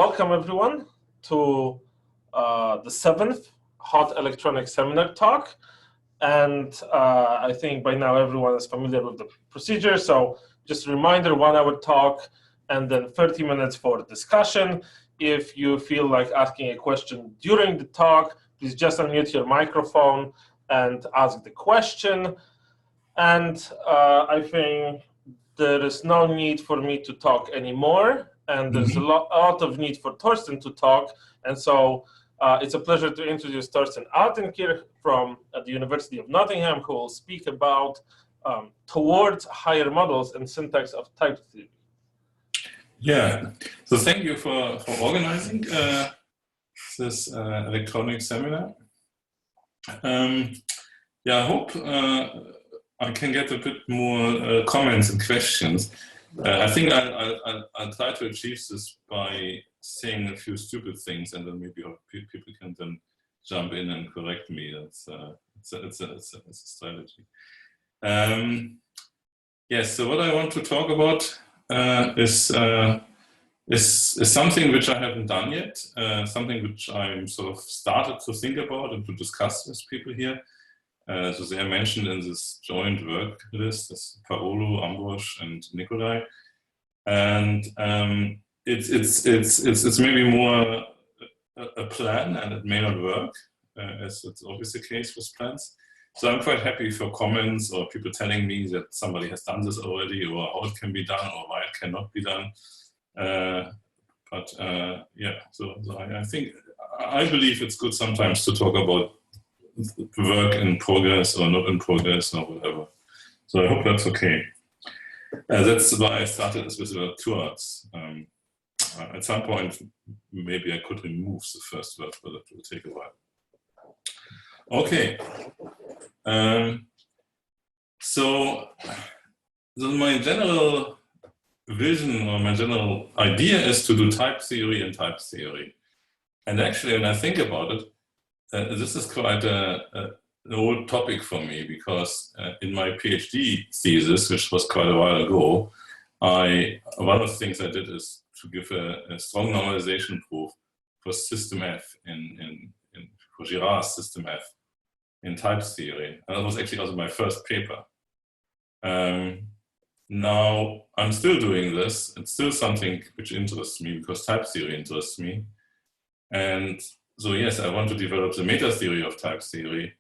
Welcome everyone to the 7th Hot Electronic Seminar Talk. And I think by now everyone is familiar with the procedure. So just a reminder, 1 hour talk and then 30 minutes for discussion. If you feel like asking a question during the talk, please just unmute your microphone and ask the question. And I think there is no need for me to talk anymore. And there's a lot of need for Thorsten to talk. And so it's a pleasure to introduce Thorsten Altenkirch from the University of Nottingham, who will speak about towards higher models and syntax of type theory. Yeah, so thank you for organizing this electronic seminar. Yeah, I hope I can get a bit more comments and questions. I think I'll try to achieve this by saying a few stupid things, and then maybe people can then jump in and correct me. That's it's a strategy. Yes. So what I want to talk about is something which I haven't done yet. Something which I'm sort of started to think about and to discuss with people here. So they are mentioned in this joint work list, as Paolo, Ambrus, and Nikolai, and it's maybe more a plan, and it may not work, as it's always the case with plans. So I'm quite happy for comments or people telling me that somebody has done this already, or how it can be done, or why it cannot be done. Yeah, so I believe it's good sometimes to talk about work in progress or not in progress or whatever. So I hope that's okay. That's why I started this with the towards. At some point, maybe I could remove the first word, but it will take a while. Okay. So my general vision or my general idea is to do type theory and type theory. And actually, when I think about it, this is quite an old topic for me, because in my PhD thesis, which was quite a while ago, one of the things I did is to give a strong normalization proof for system F for Girard's system F in type theory. And that was actually also my first paper. Now I'm still doing this. It's still something which interests me because type theory interests me. And so yes, I want to develop the meta theory of type theory.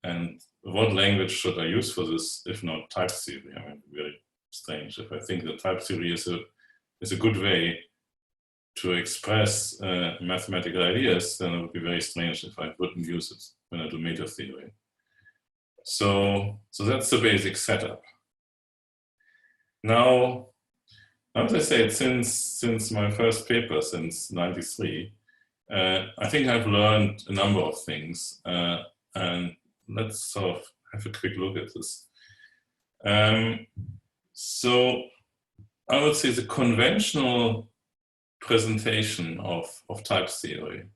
And what language should I use for this, if not type theory? I mean, very strange. If I think that type theory is a good way to express mathematical ideas, then it would be very strange if I wouldn't use it when I do meta theory. So that's the basic setup. Now, as I said, since my first paper, since '93, I think I've learned a number of things, and let's sort of have a quick look at this. So I would say the conventional presentation of type theory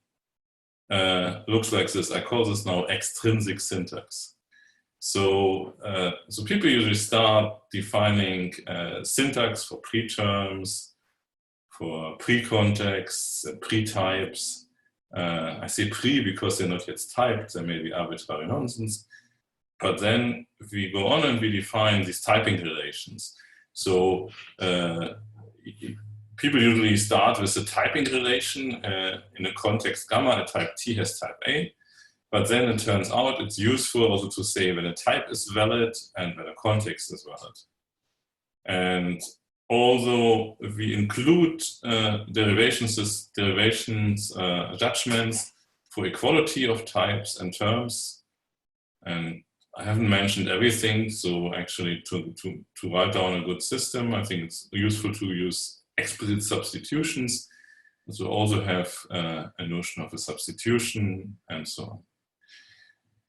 looks like this. I call this now extrinsic syntax. So people usually start defining syntax for preterms, for pre-contexts, pre-types. I say pre because they're not yet typed, they may be arbitrary nonsense. But then we go on and we define these typing relations. So people usually start with a typing relation in a context gamma, a type T has type A. But then it turns out it's useful also to say when a type is valid and when a context is valid. And although we include derivations, judgments for equality of types and terms, and I haven't mentioned everything, so actually to write down a good system, I think it's useful to use explicit substitutions. So also have a notion of a substitution and so on.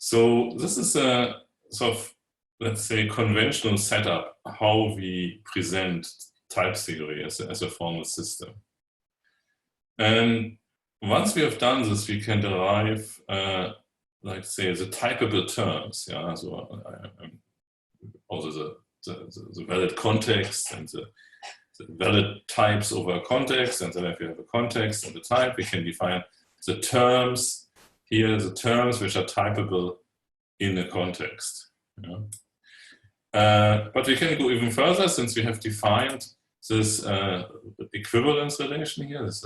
So this is a sort of, let's say, conventional setup, how we present type theory as a formal system. And once we have done this, we can derive, like say, the typable terms. Yeah, so also the valid context and the valid types over a context, and then if we have a context and the type, we can define the terms. Here, the terms which are typable in a context. But we can go even further, since we have defined this equivalence relation here, this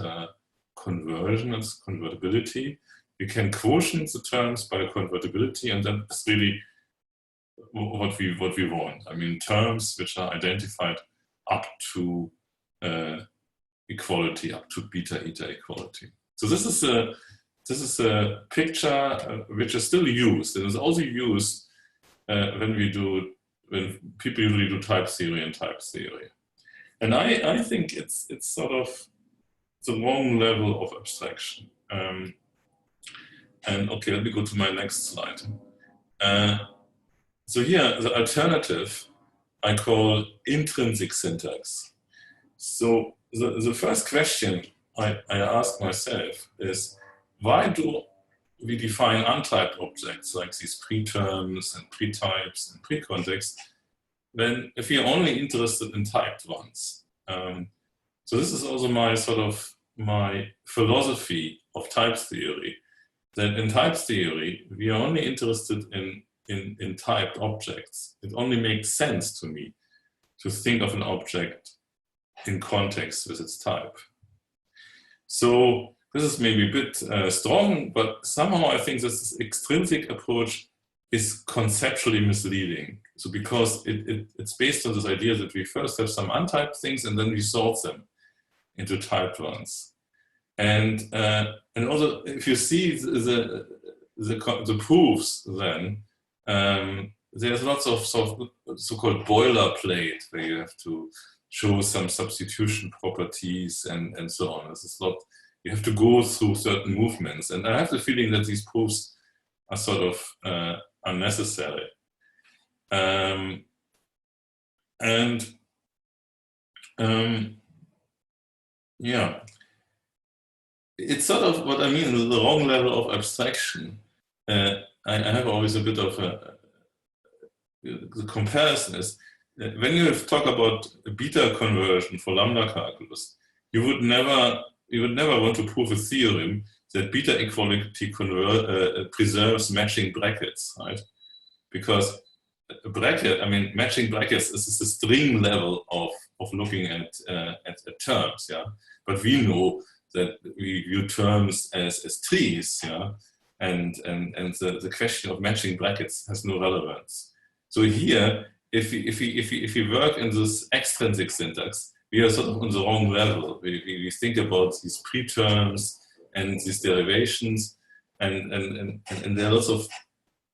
conversion, it's convertibility. We can quotient the terms by convertibility, and that's really what we want. I mean, terms which are identified up to equality, up to beta eta equality. So this is a picture which is still used, and is also used when people usually do type theory and type theory. And I think it's sort of the wrong level of abstraction. And okay, let me go to my next slide. So here, the alternative I call intrinsic syntax. So the first question I ask myself is, why do we define untyped objects like these preterms and pretypes and precontexts if we are only interested in typed ones? So this is also my philosophy of type theory, that in type theory we are only interested in typed objects. It only makes sense to me to think of an object in context with its type. So this is maybe a bit strong, but somehow I think this extrinsic approach is conceptually misleading. So because it's based on this idea that we first have some untyped things and then we sort them into typed ones. And also, if you see the proofs, then there's lots of so-called boilerplate where you have to show some substitution properties and so on. This is not, you have to go through certain movements, and I have the feeling that these proofs are sort of unnecessary. Yeah, it's sort of what I mean, the wrong level of abstraction. I have always a bit of the comparison is, when you talk about a beta conversion for lambda calculus, you would never want to prove a theorem that beta equality preserves matching brackets, right? Because a bracket, I mean, matching brackets is the string level of looking at terms, yeah. But we know that we view terms as trees, yeah, and the question of matching brackets has no relevance. So here, if we work in this extrinsic syntax, we are sort of on the wrong level. We think about these preterms and these derivations, and there are lots of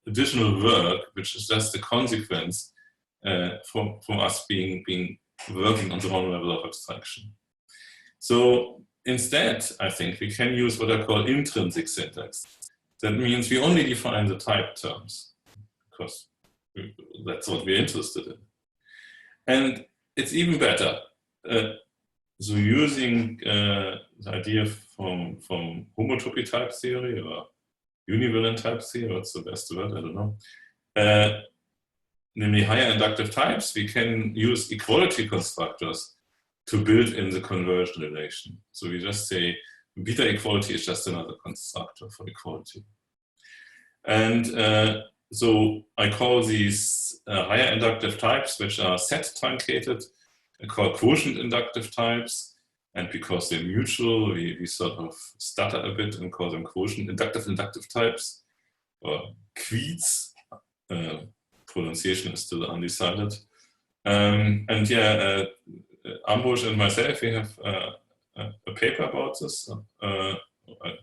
additional work which is just a consequence from us working on the wrong level of abstraction. So instead, I think we can use what I call intrinsic syntax. That means we only define the type terms, because that's what we're interested in. And it's even better. So using the idea from homotopy type theory or univalent type theory, what's the best word, I don't know. Namely higher inductive types, we can use equality constructors to build in the conversion relation. So we just say beta equality is just another constructor for equality. And so I call these higher inductive types, which are set truncated, I call quotient inductive types. And because they're mutual, we sort of stutter a bit and call them quotient inductive types, or queets. Pronunciation is still undecided. And yeah, Ambrus and myself, we have a paper about this.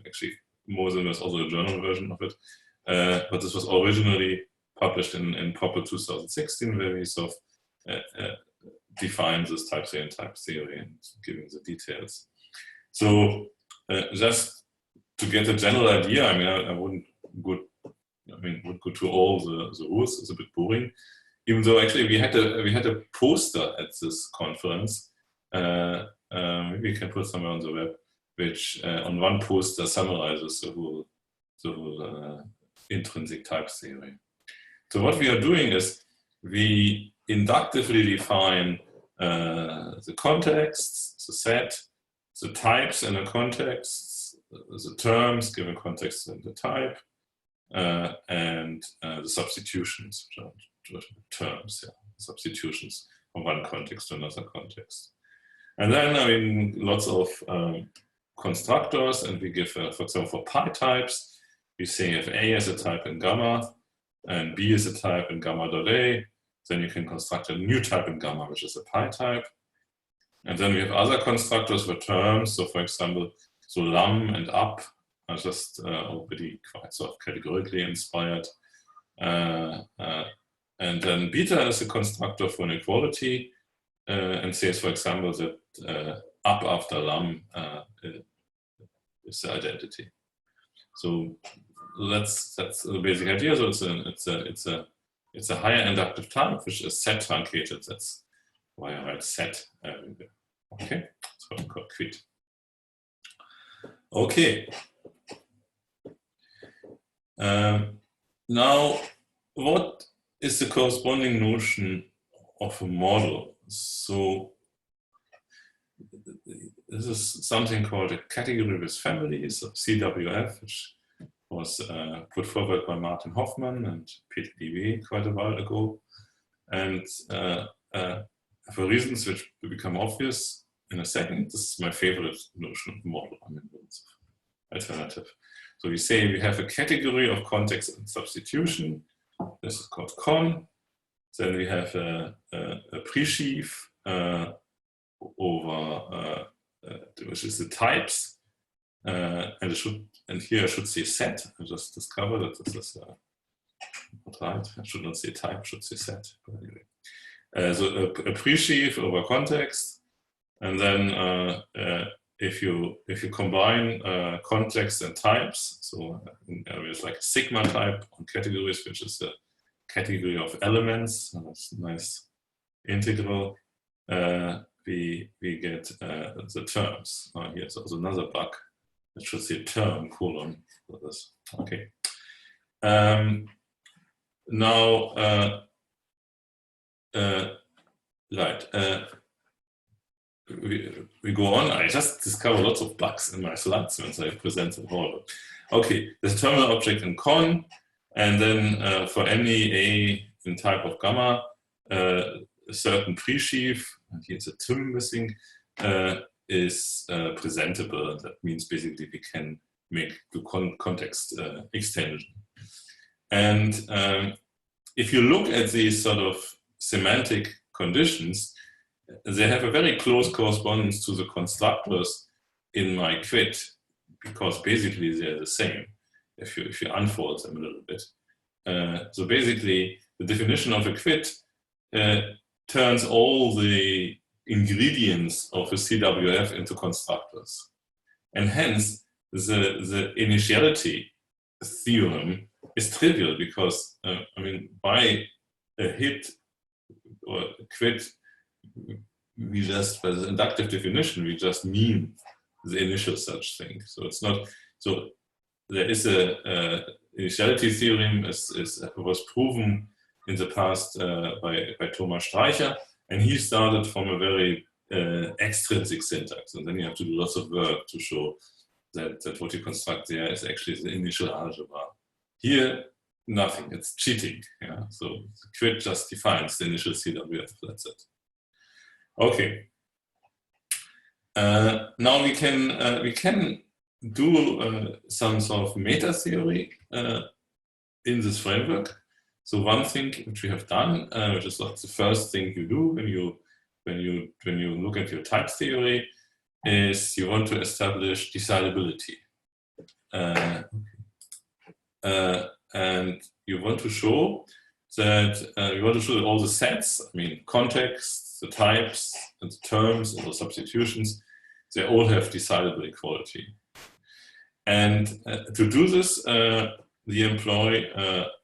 Actually, Mosel was also a journal version of it. But this was originally published in Proper 2016, where we sort of defined this type theory and type theory and giving the details. So just to get a general idea, I mean, I wouldn't go to all the rules. It's a bit boring. Even though actually we had a poster at this conference. Maybe we can put somewhere on the web, which on one poster summarizes the whole intrinsic type theory. So what we are doing is we inductively define the contexts, the set, the types in a context, the terms given context and the type, and the substitutions, terms, yeah, substitutions from one context to another context. And then, I mean, lots of constructors, and we give, for example, for pi types, we say if A is a type in gamma, and B is a type in gamma.A, then you can construct a new type in gamma, which is a pi type. And then we have other constructors for terms. So for example, so lam and up are just already quite sort of categorically inspired. And then beta is a constructor for inequality and says, for example, that up after lam is the identity. So that's the basic idea. So it's a higher inductive type, which is set truncated. That's why I write set. Okay, so concrete. Okay. Now, what is the corresponding notion of a model? So this is something called a category with families, of CWF, which was put forward by Martin Hoffman and Peter Livet quite a while ago. And for reasons which will become obvious in a second, this is my favorite notion of model. I mean, it's alternative. So we say we have a category of context and substitution. This is called con. Then we have a pre-sheaf over, which is the types. And here I should say set. I just discovered that this is not right. I should not say type, I should say set. But anyway. So a pre-sheaf over context. And then if you combine context and types, so there's like a sigma type on categories, which is a category of elements. That's a nice integral. We get the terms. Here's also another bug. It should say term colon for this. Okay. Now, right. We go on. I just discovered lots of bugs in my slides once I presented all. Okay, the terminal object in con, and then for any A in type of gamma, a certain pre-sheaf, and here's a tim missing, is presentable. That means basically we can do context extension. And if you look at these sort of semantic conditions, they have a very close correspondence to the constructors in my quit, because basically they're the same if you unfold them a little bit. So basically, the definition of a quit turns all the ingredients of a CWF into constructors. And hence, the initiality theorem is trivial because, I mean, by a hit or a quit, we just, by the inductive definition, we just mean the initial such thing. So it's not, so there is a initiality theorem was proven in the past by Thomas Streicher, and he started from a very extrinsic syntax, and then you have to do lots of work to show that what you construct there is actually the initial algebra. Here, nothing, it's cheating. Yeah? So the quit just defines the initial CWF, that's it. Okay. Now we can do some sort of meta theory in this framework. So one thing which we have done, which is like the first thing you do when you look at your type theory, is you want to establish decidability, and you want to show that all the sets, I mean context, the types, and the terms, and the substitutions, they all have decidable equality. And to do this, we employ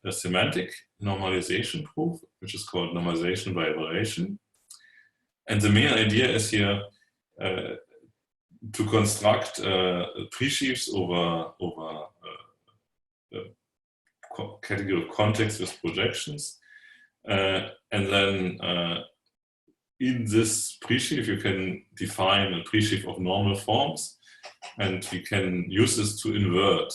a semantic normalization proof, which is called normalization by evaluation. And the main idea is here to construct pre-sheaves over category of context with projections. And then in this presheaf, you can define a presheaf of normal forms, and we can use this to invert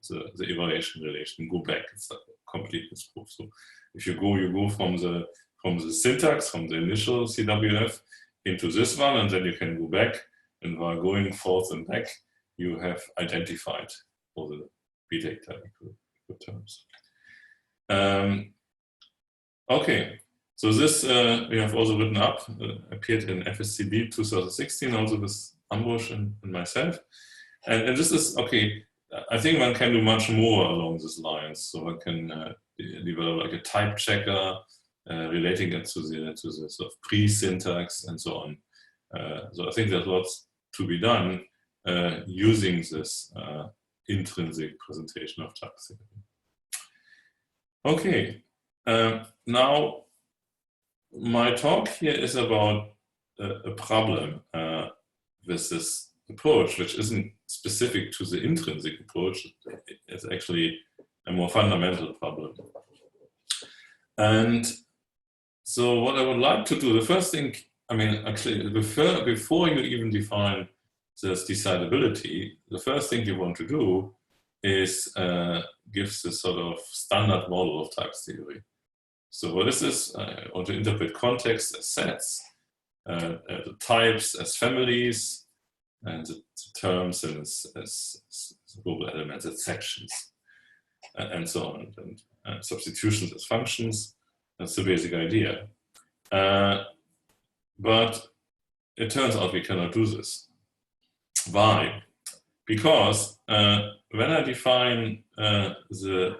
the evaluation relation, go back. It's a completeness proof. So if you go from the syntax, from the initial CWF into this one, and then you can go back, and while going forth and back, you have identified all the B-data equal terms. Okay, so this we have also written up, appeared in FSCD 2016, also with Ambrus and myself. And this is, okay, I think one can do much more along these lines. So one can develop like a type checker, relating it to the sort of pre-syntax and so on. So I think there's lots to be done using this intrinsic presentation of type theory. Okay, now my talk here is about a problem with this approach, which isn't specific to the intrinsic approach. It's actually a more fundamental problem. And so what I would like to do, the first thing, I mean, actually, before you even define this decidability, the first thing you want to do is give the sort of standard model of type theory. So what is this? I want to interpret context as sets, the types as families, and the terms as global elements as sections, and so on, and substitutions as functions. That's the basic idea. But it turns out we cannot do this. Why? Because when I define the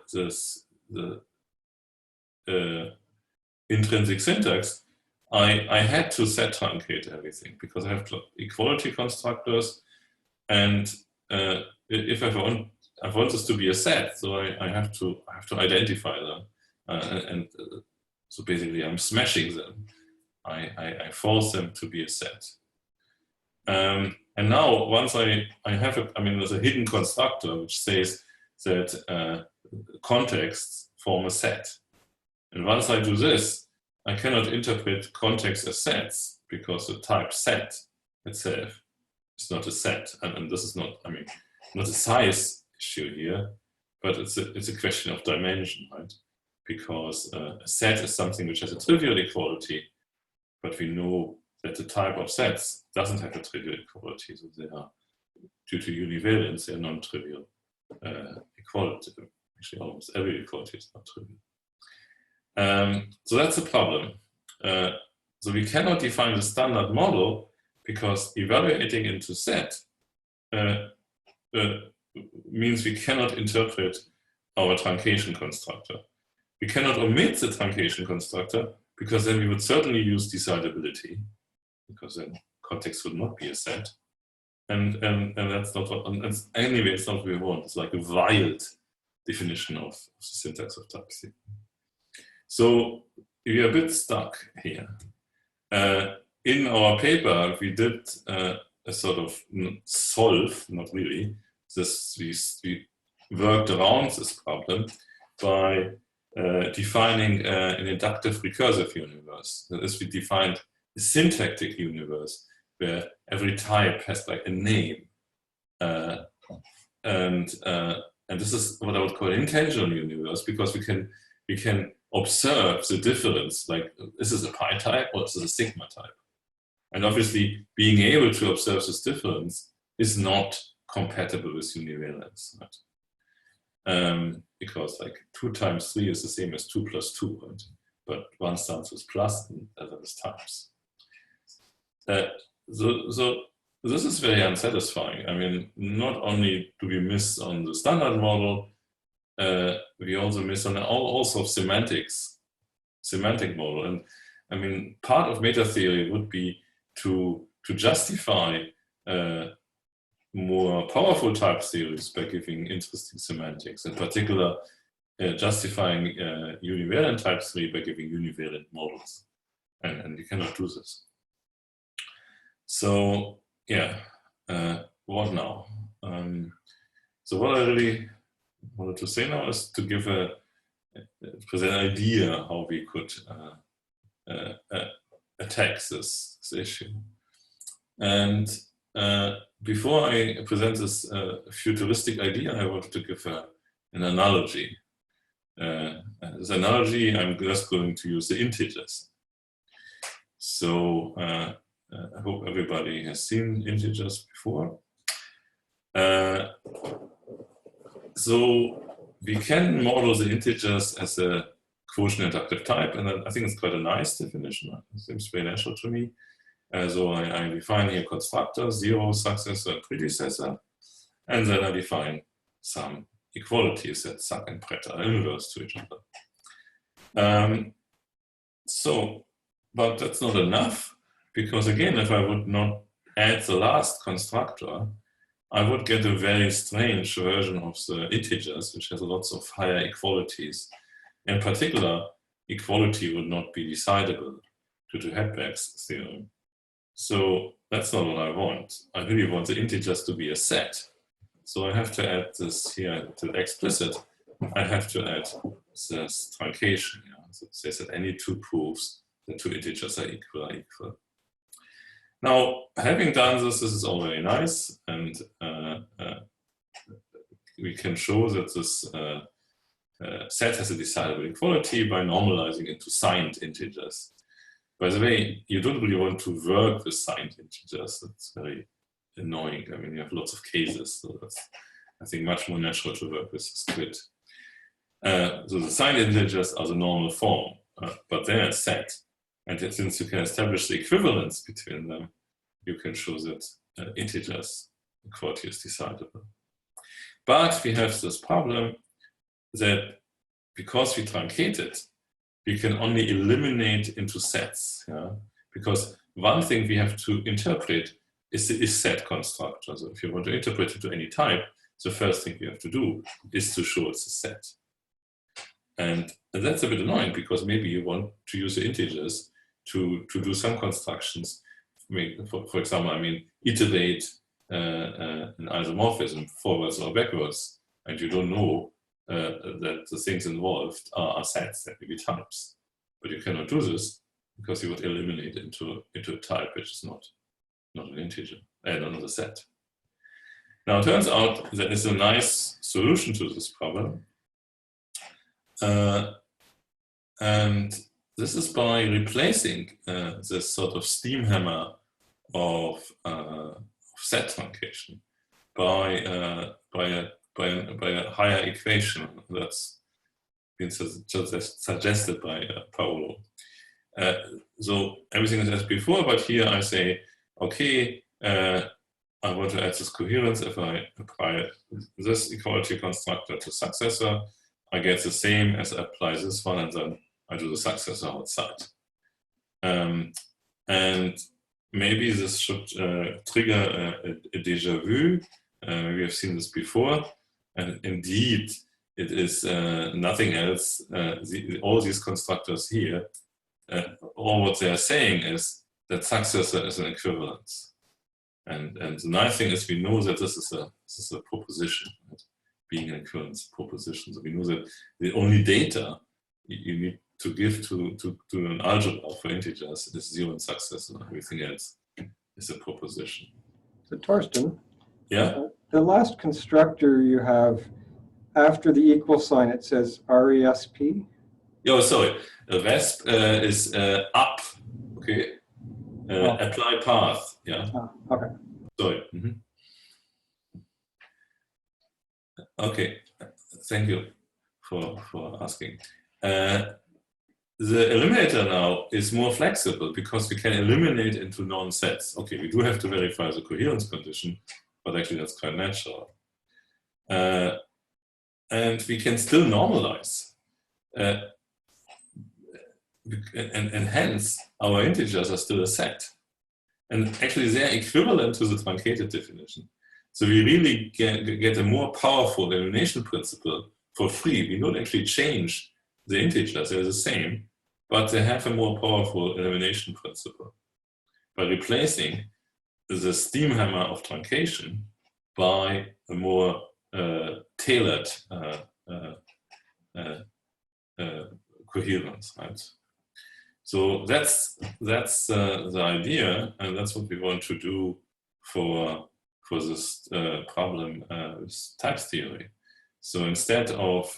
intrinsic syntax, I had to set truncate everything because I have equality constructors, and if I want this to be a set, so I have to identify them, and so basically I'm smashing them. I force them to be a set. And now once I have it, I mean, there's a hidden constructor which says that contexts form a set. And once I do this, I cannot interpret context as sets because the type set itself is not a set. And this is not, I mean, not a size issue here, but it's a question of dimension, right? Because a set is something which has a trivial equality, but we know that the type of sets doesn't have a trivial equality. So they are, due to univariance, they are non-trivial equality. Actually, almost every equality is not trivial. So that's a problem. So we cannot define the standard model because evaluating into set means we cannot interpret our truncation constructor. We cannot omit the truncation constructor because then we would certainly use decidability, because then context would not be a set. And that's not what, and anyway, it's not what we want. It's like a wild definition of the syntax of type theory. So we are a bit stuck here. In our paper, we did a sort of solve, not really, this, we worked around this problem by defining an inductive recursive universe. That is, we defined a syntactic universe where every type has like a name. And this is what I would call an intentional universe, because we can observe the difference, like, is this a pi type or is this a sigma type? And obviously, being able to observe this difference is not compatible with univariance, right? Because like 2 times 3 is the same as 2 plus 2, right? But one starts with plus and the other is times. So this is very unsatisfying. I mean, not only do we miss on the standard model, we also miss on all sorts of semantic model. And I mean, part of meta theory would be to justify more powerful type theories by giving interesting semantics, in particular justifying univariant type theory by giving univariant models. And you cannot do this. So yeah, what now? So what I really wanted to say now is to give present an idea how we could attacks this issue. And before I present this futuristic idea, I wanted to give an analogy. This analogy, I'm just going to use the integers. So I hope everybody has seen integers before. So we can model the integers as a quotient inductive type, and I think it's quite a nice definition. It seems very natural to me. So I define here constructor, zero, successor, and predecessor, and then I define some equalities that suck and pret are inverse to each other. But that's not enough, because again, if I would not add the last constructor, I would get a very strange version of the integers, which has lots of higher equalities. In particular, equality would not be decidable due to Hedberg's theorem. So that's not what I want. I really want the integers to be a set. So I have to add this here to explicit. I have to add this truncation. Yeah? So it says that any two proofs that two integers are equal. Now, having done this is all very nice, and we can show that this set has a decidable equality by normalizing into signed integers. By the way, you don't really want to work with signed integers. That's very annoying. I mean, you have lots of cases, so that's, I think, much more natural to work with squid. So the signed integers are the normal form, but they're a set. And since you can establish the equivalence between them, you can show that integers equality is decidable. But we have this problem that because we truncate it, we can only eliminate into sets. Yeah? Because one thing we have to interpret is the is-set constructor. So if you want to interpret it to any type, the first thing you have to do is to show it's a set. And that's a bit annoying, because maybe you want to use the integers to do some constructions. I mean, for example, iterate an isomorphism forwards or backwards, and you don't know that the things involved are sets, that may be types. But you cannot do this because you would eliminate into a type which is not an integer, not a set. Now it turns out there is a nice solution to this problem. And this is by replacing this sort of steam hammer of set truncation by a higher equation that's been suggested by Paolo. So everything is as before, but here I say, okay, I want to add this coherence. If I apply this equality constructor to successor, I get the same as I apply this one, and then I do the successor outside. And maybe this should trigger a déjà vu. We have seen this before. And indeed, it is nothing else. All these constructors here, all what they are saying is that successor is an equivalence. And the nice thing is we know that this is a proposition, right? Being an equivalence proposition. So we know that the only data you need to give to an algebra for integers is zero and successor, and everything else is a proposition. So Thorsten, yeah, the last constructor you have after the equal sign, it says RESP. Oh, sorry. RESP is up. Okay. Apply path. Yeah. Oh, okay. Sorry. Mm-hmm. Okay. Thank you for asking. The eliminator now is more flexible because we can eliminate into non-sets. Okay, we do have to verify the coherence condition, but actually that's quite natural. And we can still normalize. And hence, our integers are still a set. And actually, they're equivalent to the truncated definition. So we really get a more powerful elimination principle for free. We don't actually change the integers, they're the same, but they have a more powerful elimination principle by replacing the steam hammer of truncation by a more tailored coherence, right? So that's the idea, and that's what we want to do for this problem with types theory. So instead of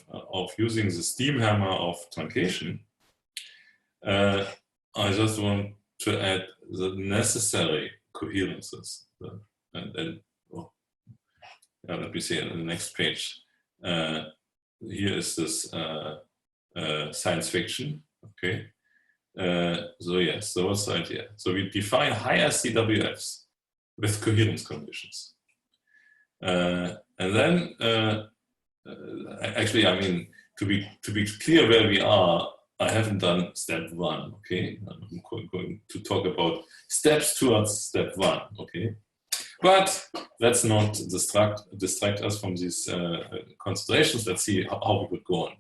using the steam hammer of truncation, I just want to add the necessary coherences. And let me see on the next page. Here is this science fiction. Okay. So yes, so what's the idea? So we define higher CWFs with coherence conditions. And then, actually, I mean, to be clear where we are, I haven't done step one, okay? I'm going to talk about steps towards step one, okay? But let's not distract us from these considerations. Let's see how we would go on.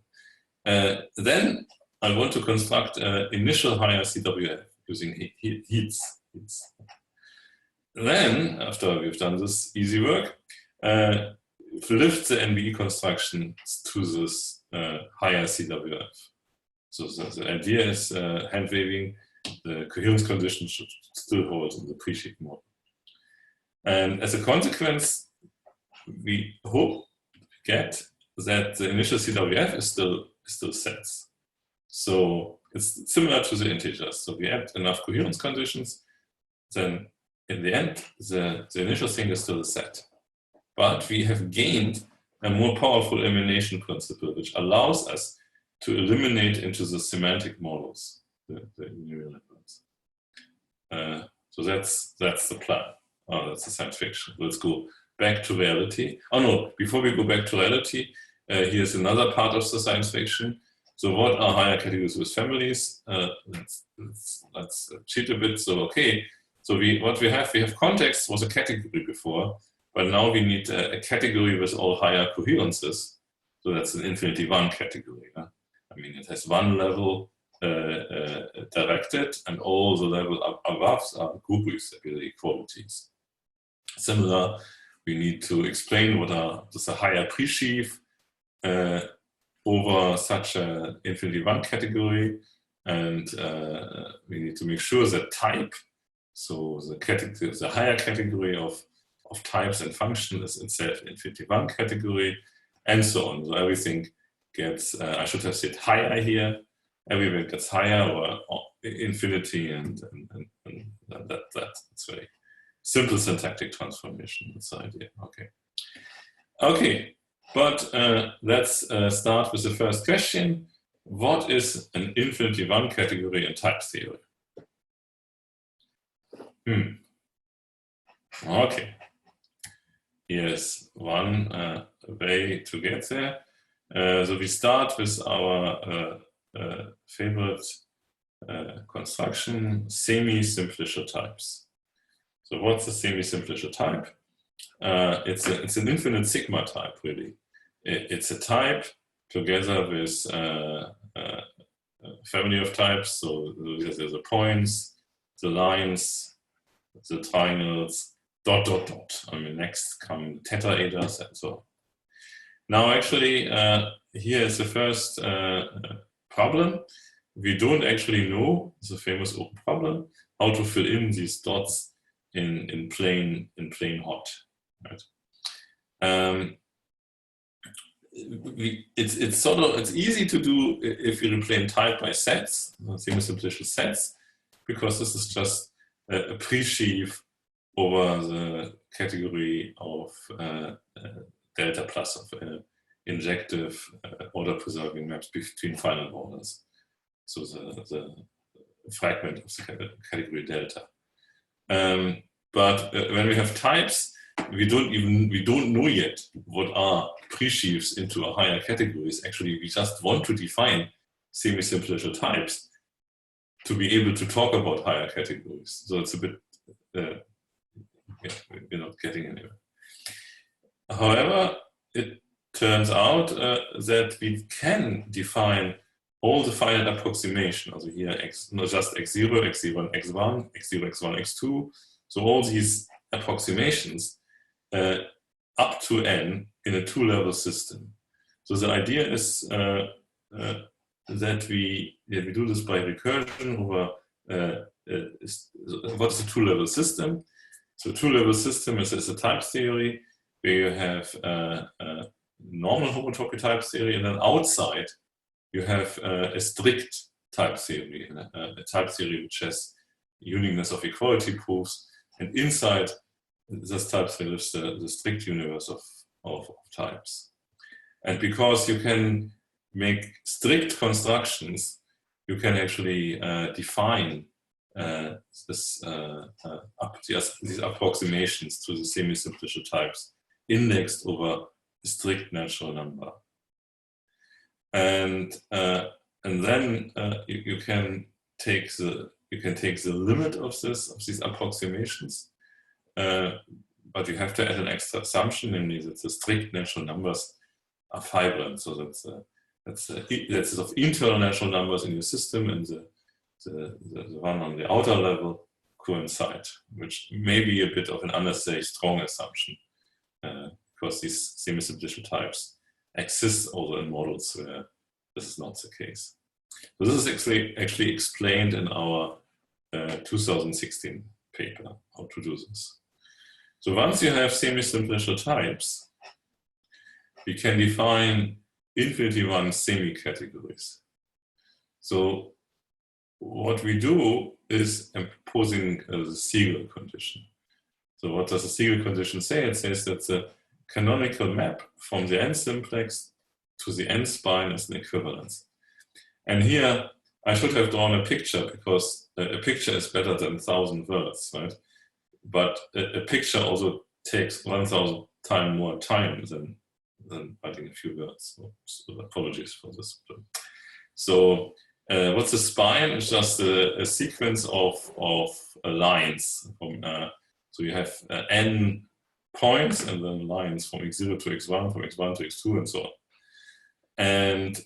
Then I want to construct initial higher CWF using heats. Then, after we've done this easy work, lift the NBE construction to this higher CWF. So the idea is hand waving, the coherence condition should still hold in the pre-sheet model. And as a consequence, we hope to get that the initial CWF is still sets. So it's similar to the integers. So we add enough coherence conditions, then in the end, the initial thing is still a set. But we have gained a more powerful elimination principle, which allows us to eliminate into the semantic models, the neural networks. So that's the plan. Oh, that's the science fiction. Let's go back to reality. Oh no, before we go back to reality, here's another part of the science fiction. So what are higher categories with families? Let's cheat a bit. So okay, so we have context was a category before, but now we need a category with all higher coherences. So that's an infinity one category. I mean, it has one level directed, and all the level above are group decability qualities. Similar, we need to explain what is a higher pre-sheaf over such an infinity one category, and we need to make sure that type, so the higher category of types and functions is itself an infinity one category, and so on. So everything gets, I should have said higher here, everywhere gets higher or infinity, and that's very simple syntactic transformation. That's the idea. Okay, but let's start with the first question. What is an infinity one category in type theory? Okay, here's one way to get there. So we start with our favorite construction, semi-simplicial types. So what's a semi-simplicial type? It's an infinite sigma type, really. It's a type together with a family of types. So there's the points, the lines, the triangles, ... I mean, next come tetraeders and so on. Now, actually, here is the first problem. We don't actually know, the famous open problem, how to fill in these dots in plain hot. Right? It's easy to do if you replace type by sets, semi-simplicial sets, because this is just a pre-sheaf over the category of delta plus of injective order-preserving maps between final orders. So the fragment of the category delta. But when we have types, we don't know yet what are pre-sheaves into a higher categories. Actually, we just want to define semi-simplicial types to be able to talk about higher categories. So it's a bit, we're not getting anywhere. However, it turns out that we can define all the finite approximation. Also here, not just x0, x0, x1, x0, x1, x2. So all these approximations up to n in a two-level system. So the idea is that we do this by recursion over what is a two-level system. So a two-level system is a type theory where you have a normal homotopy type theory, and then outside you have a strict type theory, a type theory which has uniqueness of equality proofs, and inside this type theory lives the strict universe of types. And because you can make strict constructions, you can actually define these approximations to the semi-simplicial types indexed over a strict natural number. And then you can take the limit of these approximations, but you have to add an extra assumption, namely that the strict natural numbers are fibrant. So that's of internal natural numbers in your system, and the one on the outer level coincide, which may be a bit of an unnecessary strong assumption, because these semi-simplicial types exist also in models where this is not the case. So this is actually explained in our 2016 paper, how to do this. So once you have semi-simplicial types, we can define infinity one semi-categories. So what we do is imposing the Siegel condition. So what does the Siegel condition say? It says that the canonical map from the n simplex to the n spine is an equivalence. And here I should have drawn a picture, because a picture is better than 1,000 words, right? But a picture also takes 1,000 times more time than writing a few words. So apologies for this. So what's the spine? It's just a sequence of lines. So you have n points and then lines from x0 to x1, from x1 to x2, and so on. And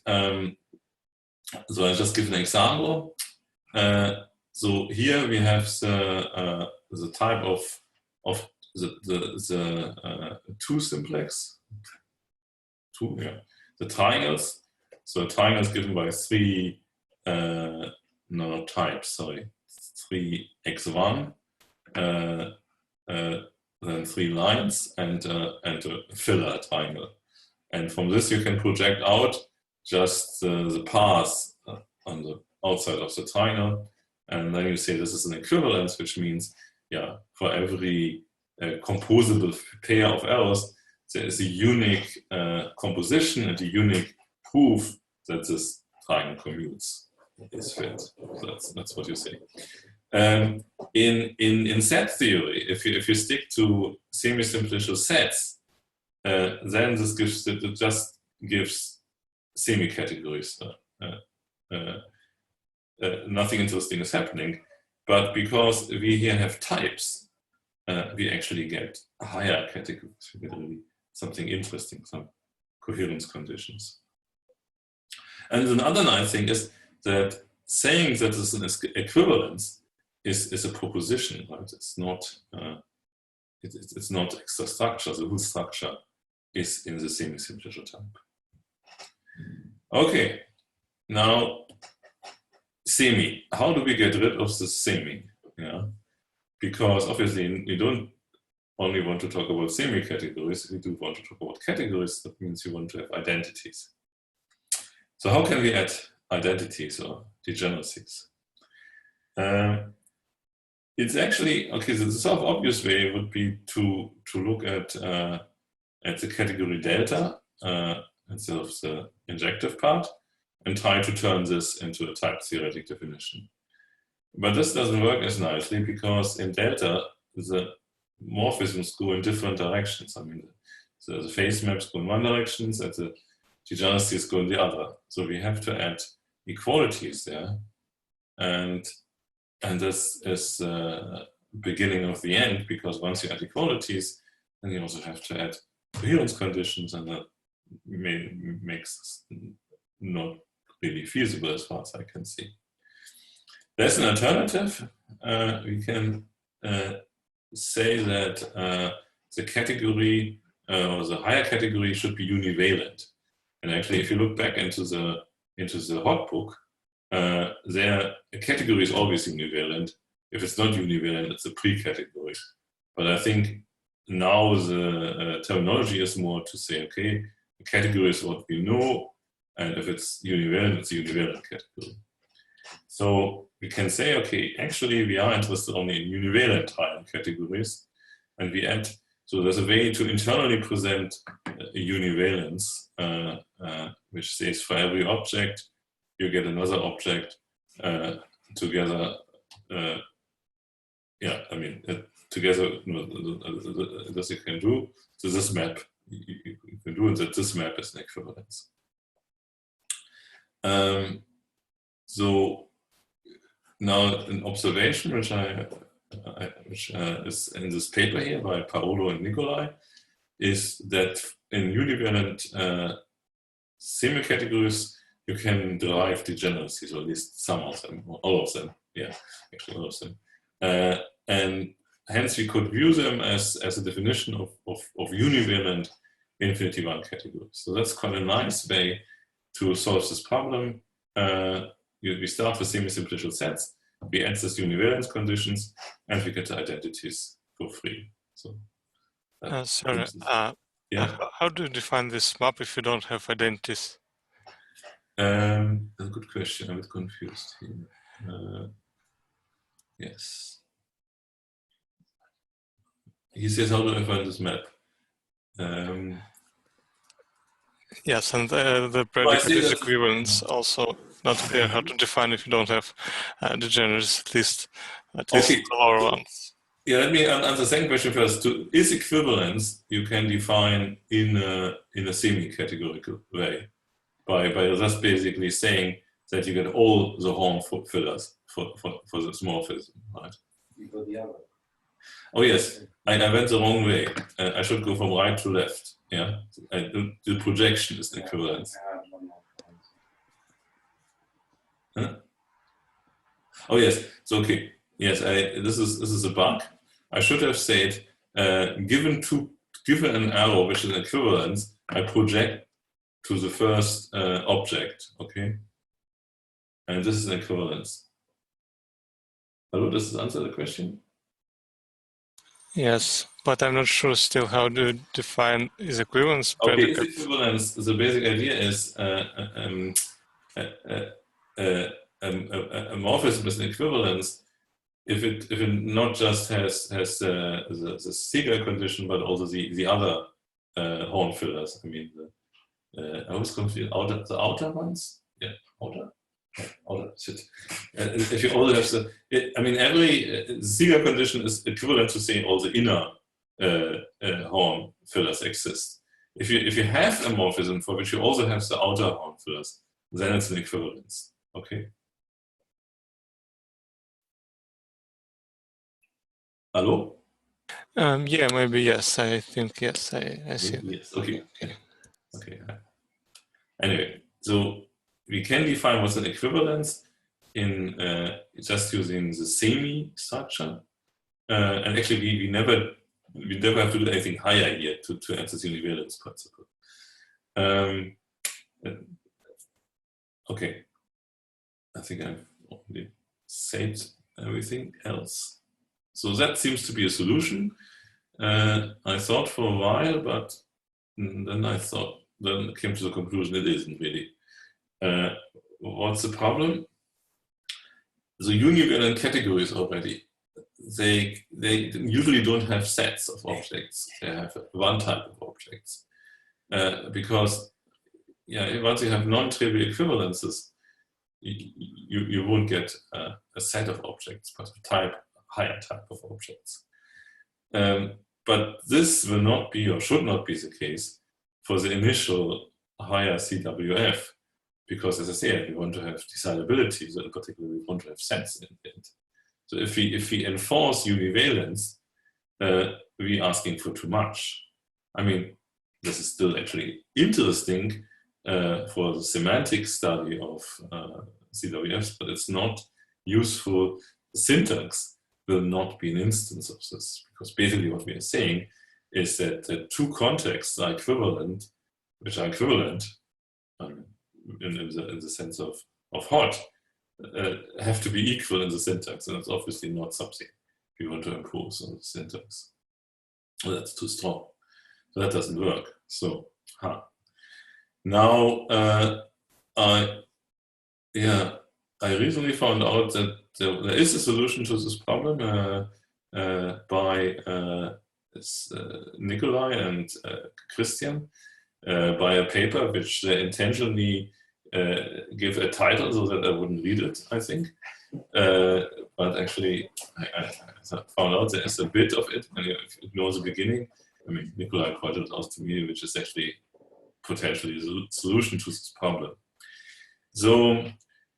so I just give an example. So here we have the type of the two simplex, the triangles. So a triangle is given by three types. Sorry, 3x1, then three lines, and a filler triangle. And from this you can project out just the path on the outside of the triangle, and then you say this is an equivalence, which means, yeah, for every composable pair of arrows, there is a unique composition and a unique proof that this triangle commutes is fit. So that's what you say. In set theory, if you stick to semi-simplicial sets, then this just gives semi-categories. Nothing interesting is happening, but because we here have types, we actually get higher categories. We get really something interesting, some coherence conditions. And another nice thing is that saying that this is an equivalence is a proposition, right? It's not it's not extra structure. The whole structure is in the semi-simplicial type. Okay, now semi. How do we get rid of the semi? Yeah, because obviously you don't only want to talk about semi-categories. We do want to talk about categories. That means you want to have identities. So how can we add identities or degeneracies? It's actually, okay, so the sort of obvious way would be to look at the category delta instead of the injective part and try to turn this into a type theoretic definition. But this doesn't work as nicely because in delta, the morphisms go in different directions. I mean, the phase maps go in one direction and the degeneracies go in the other. So we have to add equalities there. And this is the beginning of the end, because once you add equalities, then you also have to add coherence conditions, and that makes not really feasible as far as I can see. There's an alternative. We can say that the category or the higher category should be univalent. And actually, if you look back into the into the hotbook, there a category is always univalent. If it's not univalent, it's a pre-category. But I think now the terminology is more to say, okay, the category is what we know, and if it's univalent, it's a univalent category. So we can say, okay, actually we are interested only in univalent time categories, and we add, so there's a way to internally present a univalence, which says for every object, you get another object together. Yeah, I mean, together, this you can do. So this map you can do, and that this map is an equivalence. So now an observation which is in this paper here by Paolo and Nicolai is that in univalent semi-categories you can derive degeneracies, or at least some of them, or all of them. Yeah, actually all of them. And hence we could view them as a definition of univalent infinity one categories. So that's quite a nice way to solve this problem. We start with semi-simplicial sets, we add this univalence conditions, and we get the identities for free. So sorry, yeah. How do you define this map if you don't have identities? A good question. I'm a bit confused here. Yes. He says, how do I find this map? Yes, and the predicate is equivalence also not clear how to define if you don't have degenerates, at least Okay. the lower ones. Yeah, let me answer the second question first. Is equivalence you can define in a semi-categorical way by just basically saying that you get all the Horn fillers for the morphism, right? You go the other. Oh yes, I went the wrong way. I should go from right to left. Yeah, the projection is the equivalence. Huh? Oh yes, so okay. Yes, this is a bug. I should have said, given an arrow which is an equivalence, I project to the first object. Okay, and this is an equivalence. Hello, does this answer the question? Yes, but I'm not sure still how to define is equivalence predicate. Okay, is equivalence, the basic idea is a morphism is an equivalence if it not just has the Seeger condition, but also the other Horn fillers. I mean, I was confused. The outer ones? Yeah, outer. Outer. Shit. If you also have I mean, every Seeger condition is equivalent to saying all the inner Horn fillers exist. If you have a morphism for which you also have the outer Horn fillers, then it's an equivalence. Okay. Hello? Yeah, maybe yes. I think yes. I see. Yes. Okay. Okay. Anyway, so we can define what's an equivalence in just using the semi structure, and actually we never have to do anything higher here to answer the univalence principle. Okay, I think I've already said everything else. So that seems to be a solution. I thought for a while, but then I came to the conclusion it isn't really. What's the problem? The univalent categories already, they usually don't have sets of objects. They have one type of objects. Because once you have non-trivial equivalences, you won't get a set of objects, but a higher type of objects. But this will not be or should not be the case for the initial higher CWF, because as I said, we want to have decidability, so in particular we want to have sense in it. So if we enforce univalence, we're asking for too much. I mean, this is still actually interesting for the semantic study of CWFs, but it's not useful. The syntax will not be an instance of this, because basically what we are saying is that the two contexts are equivalent, which are equivalent, in the sense of hot, have to be equal in the syntax, and it's obviously not something we want to impose on the syntax. Well, that's too strong, so that doesn't work. So, now I recently found out that there is a solution to this problem by Nikolai and Christian by a paper which they intentionally give a title so that I wouldn't read it, I think. But actually, I found out there is a bit of it, and if you ignore the beginning, I mean, Nikolai pointed it out to me, which is actually potentially the solution to this problem. So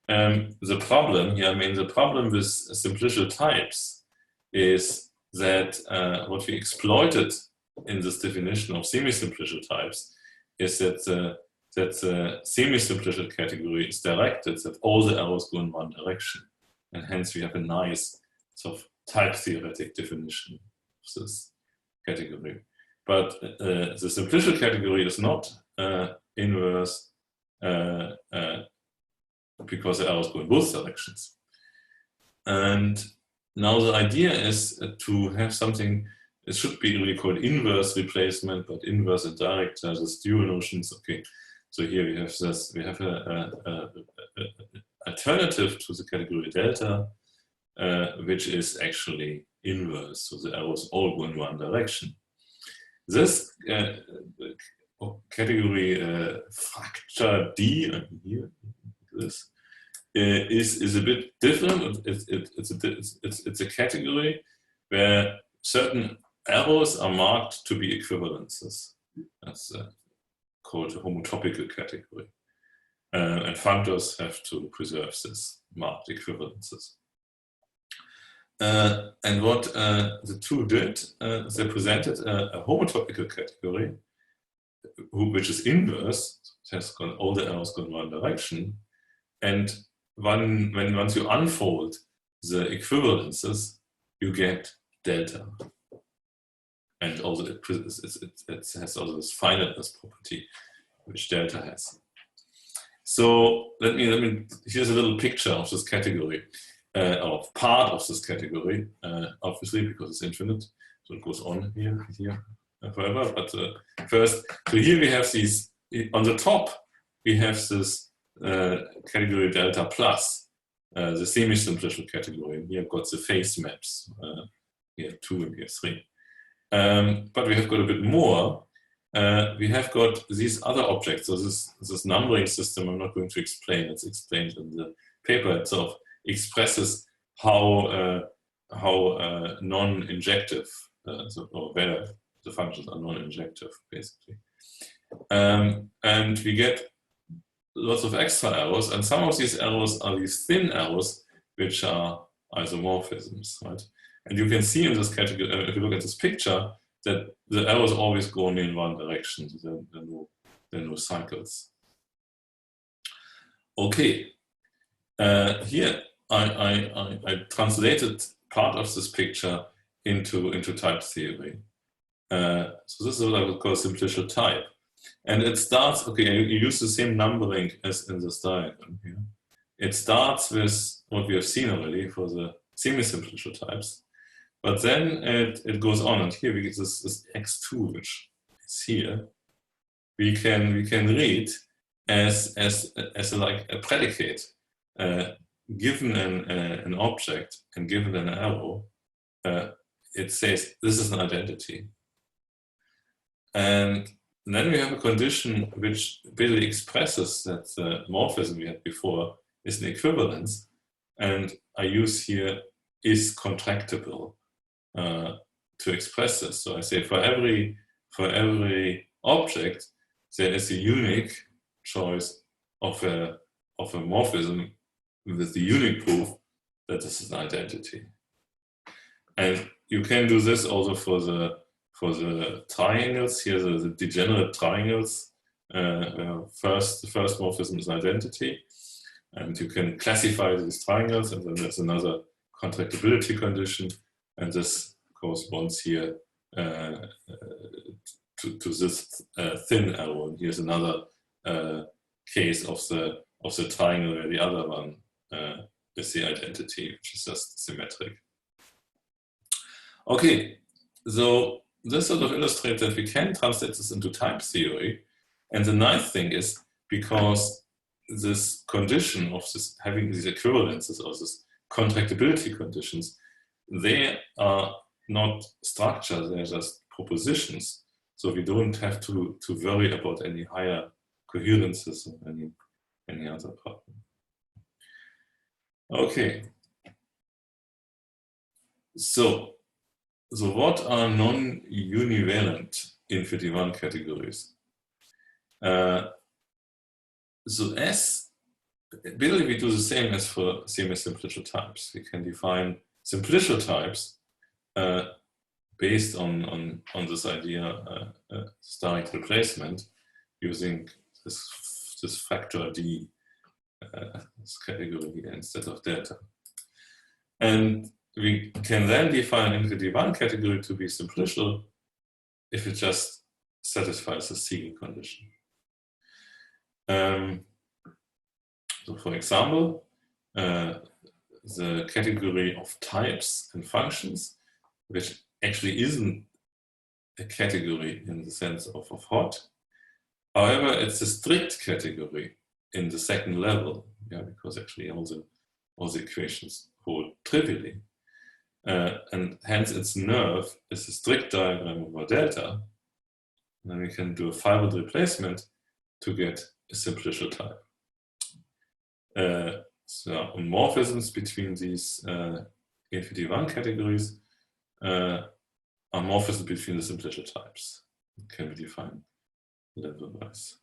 the problem here, I mean, the problem with simplicial types is that what we exploited in this definition of semi-simplicial types is that the semi-simplicial category is directed that all the arrows go in one direction, and hence we have a nice sort of type theoretic definition of this category. But the simplicial category is not inverse because the arrows go in both directions. And now the idea is to have something, it should be really called inverse replacement, but inverse and direct are just dual notions. Okay, so here we have this, we have a alternative to the category delta, which is actually inverse, so the arrows all go in one direction. This category fracture D, here, this is a bit different. It's a category where certain arrows are marked to be equivalences. That's called a homotopical category. And functors have to preserve this marked equivalences. And what the two did, they presented a homotopical category, which is inverse. It has gone, all the arrows go in one direction. And once you unfold the equivalences, you get delta. And also it has also this finiteness property, which delta has. So let me here's a little picture of this category, of part of this category, obviously because it's infinite, so it goes on here forever. But first, so here we have these on the top. We have this category delta plus the semi-simplicial category. Here I've got the phase maps. We have 2 and we have 3. But we have got a bit more. We have got these other objects. So this numbering system, I'm not going to explain. It's explained in the paper itself. Expresses how non-injective, or whether the functions are non-injective, basically. And we get lots of extra arrows, and some of these arrows are these thin arrows, which are isomorphisms, right? And you can see in this category, if you look at this picture, that the arrows always go only in one direction. So there are no cycles. Okay, here I translated part of this picture into type theory. So this is what I would call simplicial type. And it starts, okay, you use the same numbering as in this diagram here. It starts with what we have seen already for the semi-simplicial types. But then it goes on, and here we get this x2, which is here. We can read as like a predicate. Given an object and given an arrow, it says this is an identity. And then we have a condition which basically expresses that the morphism we had before is an equivalence, and I use here is contractible to express this. So I say for every object there is a unique choice of a morphism with the unique proof that this is an identity. And you can do this also for the triangles. Here the degenerate triangles. The first morphism is an identity, and you can classify these triangles, and then there's another contractibility condition, and this corresponds here to this thin arrow. And here's another case of the triangle where the other one is the identity, which is just symmetric. Okay, so this sort of illustrates that we can translate this into type theory. And the nice thing is, because this condition of this having these equivalences or this contractibility conditions, they are not structures, they're just propositions. So we don't have to worry about any higher coherences or any other problem. Okay. So what are non-univalent infinity one categories? So basically we do the same as for semi-simplicial types. We can define simplicial types based on this idea direct replacement using this factor D, this category instead of delta. And we can then define infinity one category to be simplicial if it just satisfies the Siegel condition. So for example, the category of types and functions, which actually isn't a category in the sense of hot. However, it's a strict category in the second level, because actually all the equations hold trivially. And hence its nerve is a strict diagram over delta. And then we can do a five-word replacement to get a simplicial type. So morphisms between these infinity one categories are morphisms between the simplicial types. It can be defined level-wise.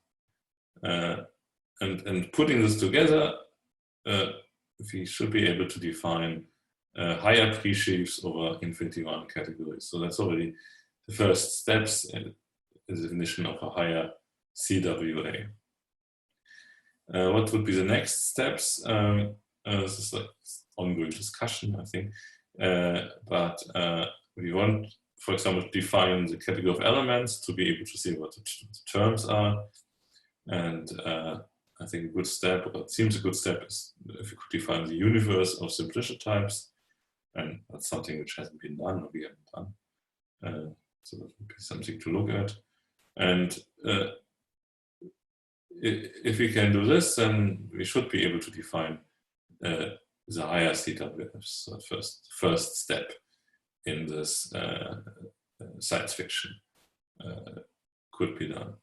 And putting this together, we should be able to define higher presheaves over infinity one categories. So that's already the first steps in the definition of a higher CWA. What would be the next steps? This is like ongoing discussion, I think. But we want, for example, to define the category of elements to be able to see what the terms are. And I think a good step, or it seems a good step, is if we could define the universe of simplicial types. And that's something which hasn't been done, or we haven't done. So that would be something to look at. And if we can do this, then we should be able to define the higher CWFs. So first step in this science fiction could be done.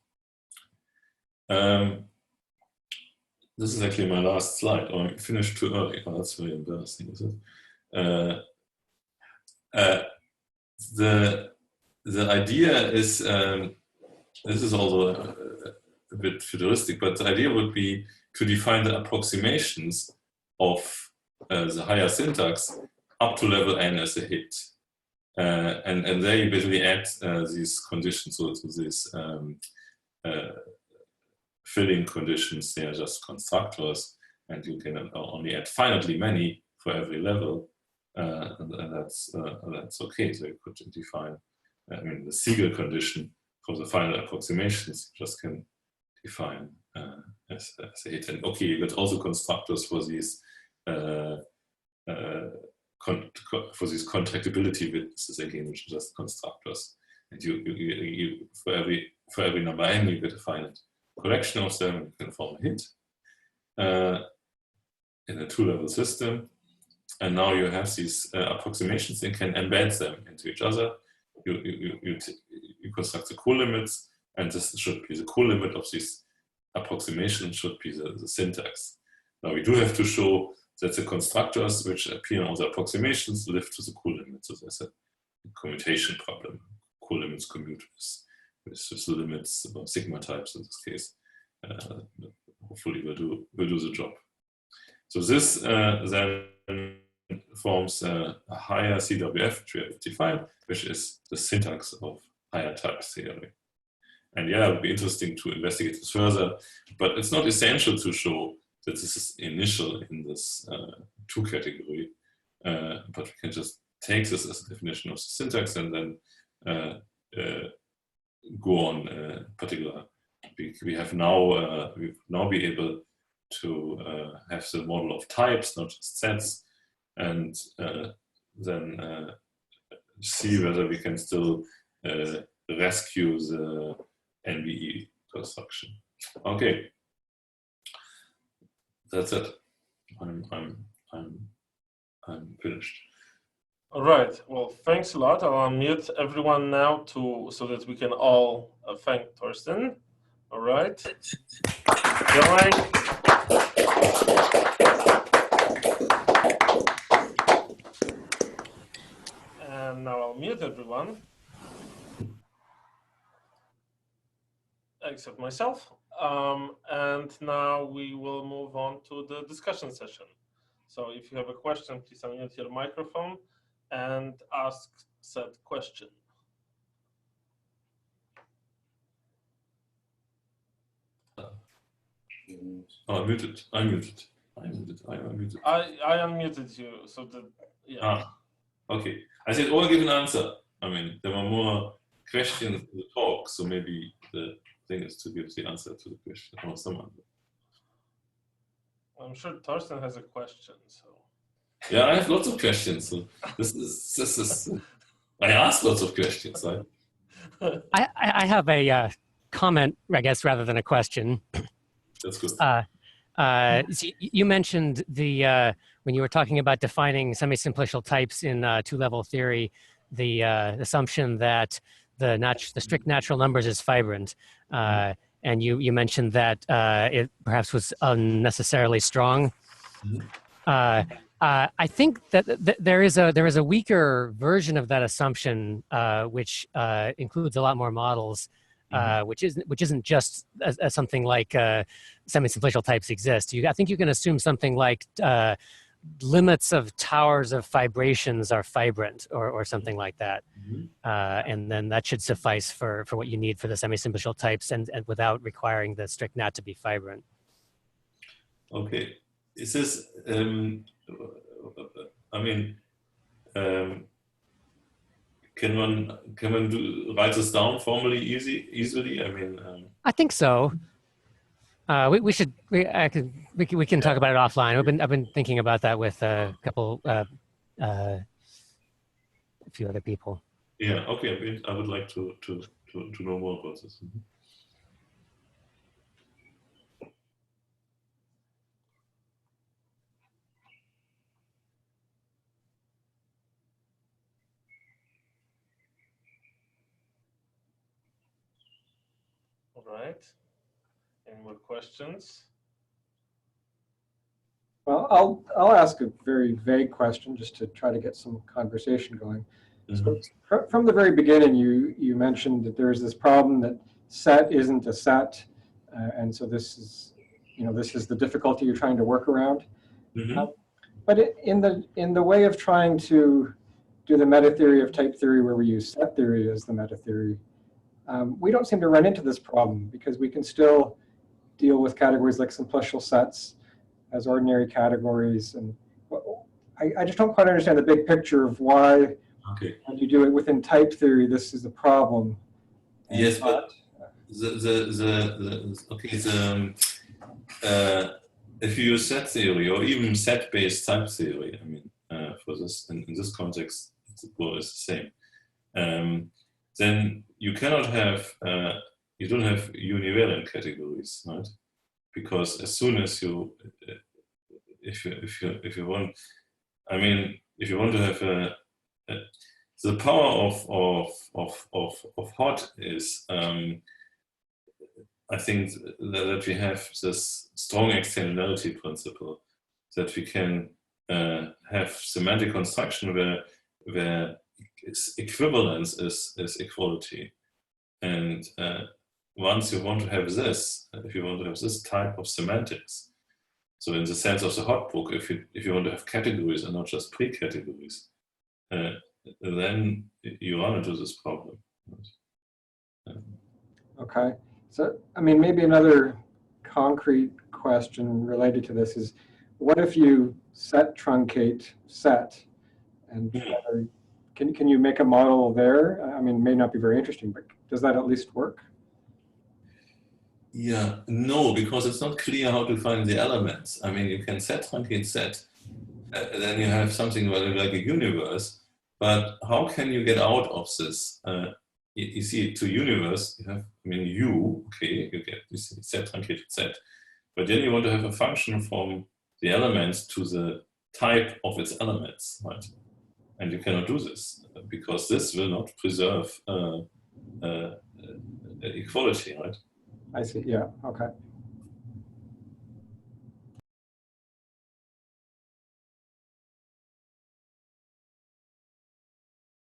This is actually my last slide. Oh, I finished too early. Oh, that's very embarrassing, is it? The idea is, this is also a bit futuristic, but the idea would be to define the approximations of the higher syntax up to level n as a hit. And there you basically add these conditions, so these filling conditions. They are just constructors, and you can only add finitely many for every level, and that's okay. So you could define, the Siegel condition for the final approximations. You just can define as a hit. And okay, you get also constructors for these contractibility witnesses again, which are just constructors. And you for every number n, you get a finite collection of them, and you can form a hit in a two-level system. And now you have these approximations and can embed them into each other. You construct the co-limits, and this should be the co-limit of these approximations, should be the syntax. Now we do have to show that the constructors which appear on the approximations live to the co-limit. So there's a commutation problem. Co-limits commute with the limits about sigma types in this case. Hopefully will do the job. So this then forms a higher CWF, which we have defined, which is the syntax of higher type theory. And yeah, it would be interesting to investigate this further, but it's not essential to show that this is initial in this two category, but we can just take this as a definition of the syntax and then go on a particular we have now be able to have the model of types, not just sets, and then see whether we can still rescue the NBE construction. Okay, that's it. I'm finished. All right. Well, thanks a lot. I'll unmute everyone now so that we can all thank Thorsten. All right. Join. And now I'll mute everyone, except myself. And now we will move on to the discussion session. So if you have a question, please unmute your microphone and ask said question. Oh, muted. I'm muted. I'm muted. I unmuted you, so that, yeah. Ah, okay. I said, all give an answer. I mean, there were more questions in the talk, so maybe the thing is to give the answer to the question or someone. I'm sure Thorsten has a question, so. Yeah, I have lots of questions. So this is. I ask lots of questions. I have a comment, I guess, rather than a question. That's good. So you mentioned when you were talking about defining semi-simplicial types in two-level theory, the assumption that the strict natural numbers is fibrant, and you mentioned that it perhaps was unnecessarily strong. I think that there is a weaker version of that assumption, which includes a lot more models, which isn't just something like semi-simplicial types exist. I think you can assume something like limits of towers of fibrations are fibrant, or something like that, and then that should suffice for what you need for the semi-simplicial types, and without requiring the strict nat to be fibrant. Okay, is this? I mean, can one write this down formally easily? I mean, I think so. We can talk about it offline. I've been thinking about that with a few other people. Yeah. Okay. I would like to know more about this. All right. Any more questions? Well, I'll ask a very vague question just to try to get some conversation going. So from the very beginning, you mentioned that there's this problem that set isn't a set, and so this is the difficulty you're trying to work around. But in the way of trying to do the meta theory of type theory, where we use set theory as the meta theory, we don't seem to run into this problem, because we can still deal with categories like simplicial sets as ordinary categories. And I just don't quite understand the big picture of why, when you do it within type theory, this is the problem. And yes, but if you use set theory or even set-based type theory, I mean, for this in this context, it's the same. Then you cannot have you don't have univariant categories, right? Because as soon as you, if you want, I mean, if you want to have the power of hot is, I think that we have this strong externality principle, that we can have semantic construction where equivalence is equality, and once you want to have this, if you want to have this type of semantics, so in the sense of the hot book, if you want to have categories and not just pre-categories, then you run into this problem. Okay, so I mean, maybe another concrete question related to this is, what if you set truncate set, and can you make a model there? I mean, it may not be very interesting, but does that at least work? Yeah, no, because it's not clear how to find the elements. I mean, you can set truncate set, then you have something like a universe, but how can you get out of this? You see, to universe, you have, I mean, okay, you see set truncated set, but then you want to have a function from the elements to the type of its elements, right? And you cannot do this because this will not preserve equality, right? I see. Yeah. Okay.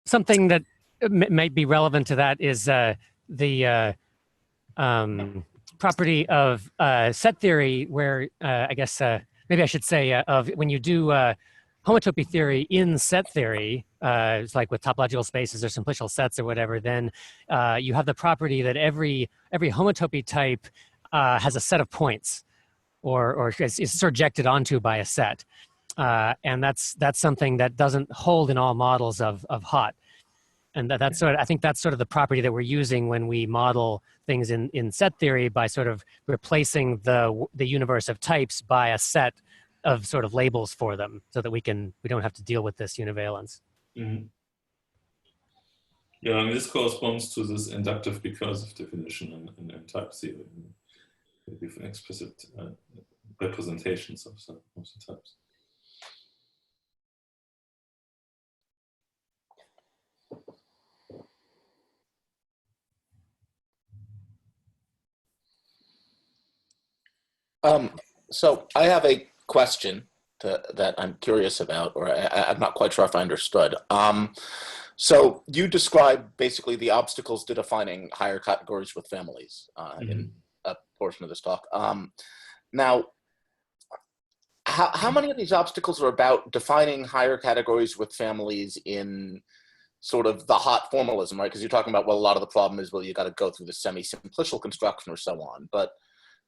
Something that might be relevant to that is the property of set theory, where I guess maybe I should say of when you do homotopy theory in set theory, it's like with topological spaces or simplicial sets or whatever, then you have the property that every homotopy type has a set of points, or is surjected onto by a set. And that's something that doesn't hold in all models of hot. And that's sort of, I think that's sort of the property that we're using when we model things in set theory, by sort of replacing the universe of types by a set of sort of labels for them, so that we don't have to deal with this univalence. Mm-hmm. Yeah, I mean, this corresponds to this inductive recursive definition in type theory. We give explicit representations of the types. So I have a question that I'm curious about, or I'm not quite sure if I understood. So you described basically the obstacles to defining higher categories with families in a portion of this talk. Now, how many of these obstacles are about defining higher categories with families in sort of the hot formalism, right? Because you're talking about, well, a lot of the problem is, well, you got to go through the semi-simplicial construction or so on. But,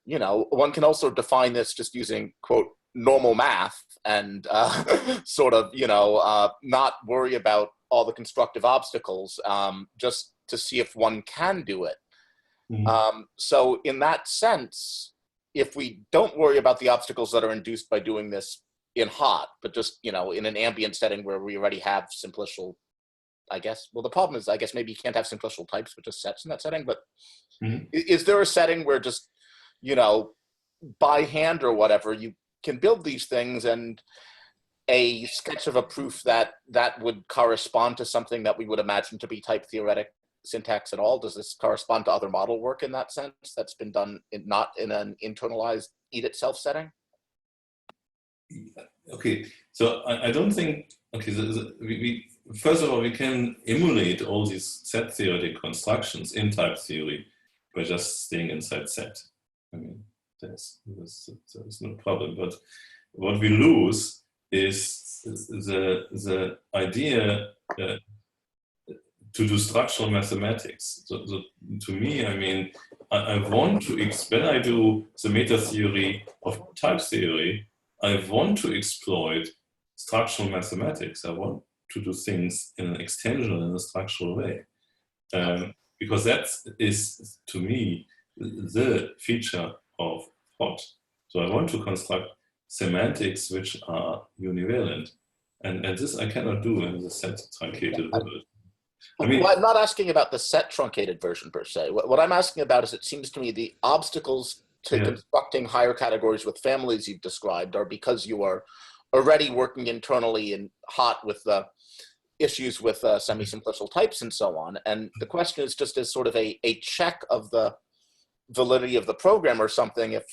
you know, one can also define this just using, quote, normal math and sort of, you know, not worry about all the constructive obstacles just to see if one can do it. So in that sense, if we don't worry about the obstacles that are induced by doing this in hot, but just, you know, in an ambient setting where we already have simplicial, I guess, well, the problem is, I guess maybe you can't have simplicial types, but just sets in that setting. But is there a setting where just, you know, by hand or whatever, you can build these things and a sketch of a proof that would correspond to something that we would imagine to be type theoretic syntax at all? Does this correspond to other model work in that sense that's been done not in an internalized eat itself setting? Okay, so I don't think, okay, we first of all, we can emulate all these set theoretic constructions in type theory by just staying inside set. I mean, there's no problem. But what we lose is the idea to do structural mathematics. So to me, I mean, I want to, when I do the meta theory of type theory, I want to exploit structural mathematics. I want to do things in an extensional, in a structural way. Because that is, to me, the feature of hot. So I want to construct semantics which are univalent. And this I cannot do in the set truncated world. I mean, well, I'm not asking about the set truncated version per se. What I'm asking about is, it seems to me the obstacles to constructing higher categories with families you've described are because you are already working internally in hot with the issues with semi-simplicial types and so on. And the question is just as sort of a check of the validity of the program or something. If,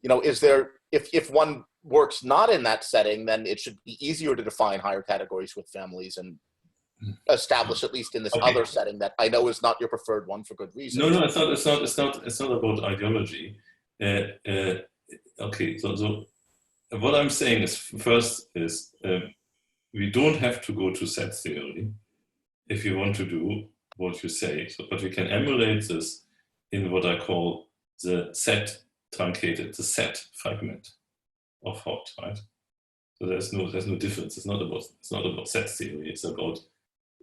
you know, is there, if one works not in that setting, then it should be easier to define higher categories with families and establish, at least in this other setting that I know is not your preferred one for good reason. No, it's not about ideology. Okay, so what I'm saying is, first is we don't have to go to set theory if you want to do what you say. So, but we can emulate this in what I call the set truncated, the set fragment of hot, right? So there's no difference. It's not about set theory. It's about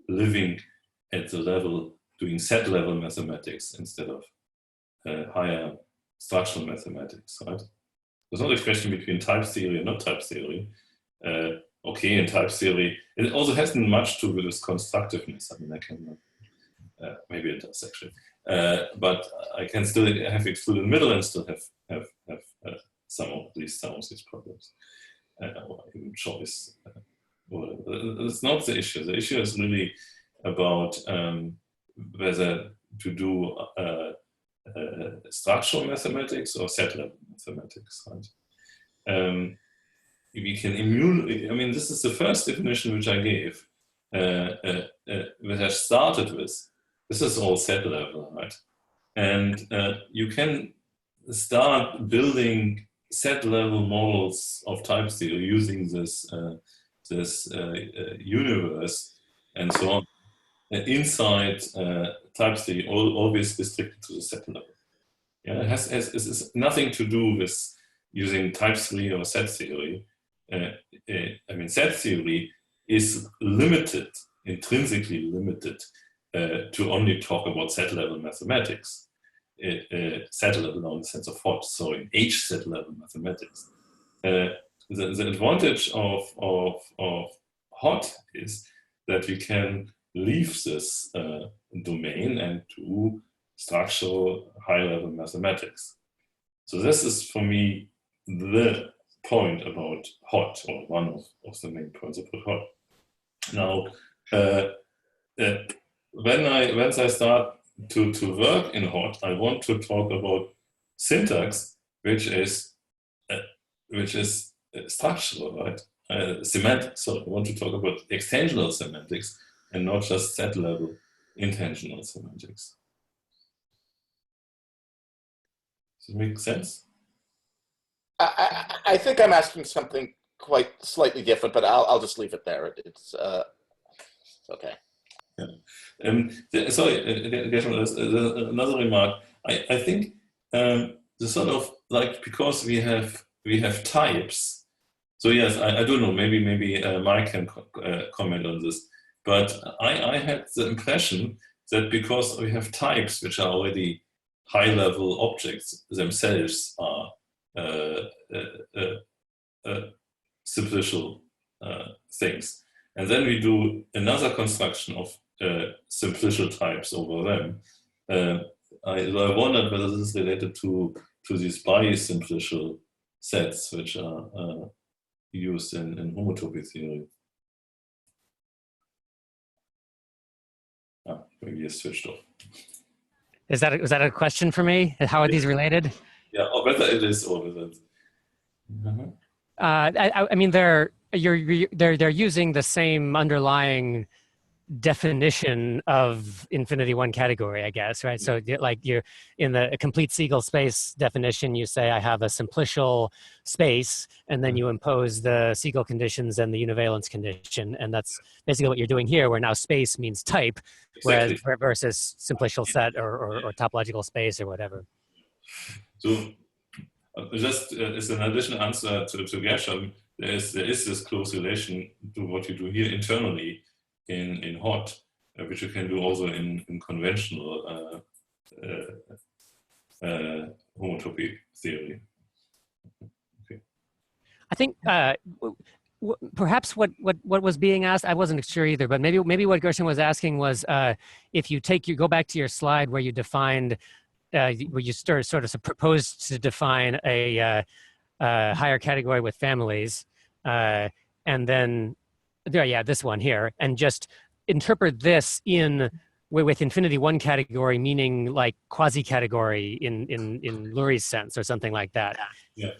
living at the level, doing set level mathematics instead of higher structural mathematics, right? It's not a question between type theory and not type theory. Okay, in type theory, it also hasn't much to do with constructiveness. I mean, I can, maybe it does actually, but I can still have excluded middle and still have some of these problems, or even choice. It's not the issue. The issue is really about whether to do structural mathematics or set level mathematics, right? We can I mean, this is the first definition which I gave, which I started with. This is all set level, right? And you can start building set level models of type theory using this universe and so on inside type theory, always restricted to the set level. Yeah, it has nothing to do with using type theory or set theory. I mean, set theory is limited, intrinsically limited, to only talk about set level mathematics. Set level now in the sense of hot, so in H set level mathematics. The advantage of hot is that we can leave this domain and do structural high level mathematics. So this is for me the point about hot, or one of the main points about hot. Now, once I start to work in hot, I want to talk about syntax, which is structural, right? Semantic. So I want to talk about extensional semantics and not just set level intensional semantics. Does it make sense? I think I'm asking something quite slightly different, but I'll just leave it there. It's okay. Yeah. Sorry, another remark. I think the sort of like, because we have types. So yes, I don't know. Maybe Mike can comment on this. But I had the impression that because we have types which are already high-level objects themselves are simplicial things. And then we do another construction of simplicial types over them. I wondered whether this is related to these bisimplicial sets which are used in homotopy theory. Maybe you switched off. Was that a question for me? How are these related? Yeah, or whether it is or whether it's... I mean, they're using the same underlying definition of infinity one category, I guess, right? So like you're in the complete Siegel space definition, you say I have a simplicial space, and then you impose the Siegel conditions and the univalence condition, and that's basically what you're doing here, where now space means type, Exactly. whereas versus simplicial set or topological space or whatever. So just as an additional answer to Gershom, there is this close relation to what you do here internally in hot, which you can do also in conventional homotopy theory. Okay. I think perhaps what was being asked, I wasn't sure either, but maybe what Gershom was asking was if you go back to your slide where you defined, where you sort of proposed to define a higher category with families, and then this one here, and just interpret this with infinity one category, meaning like quasi category in Lurie's sense or something like that. Yeah.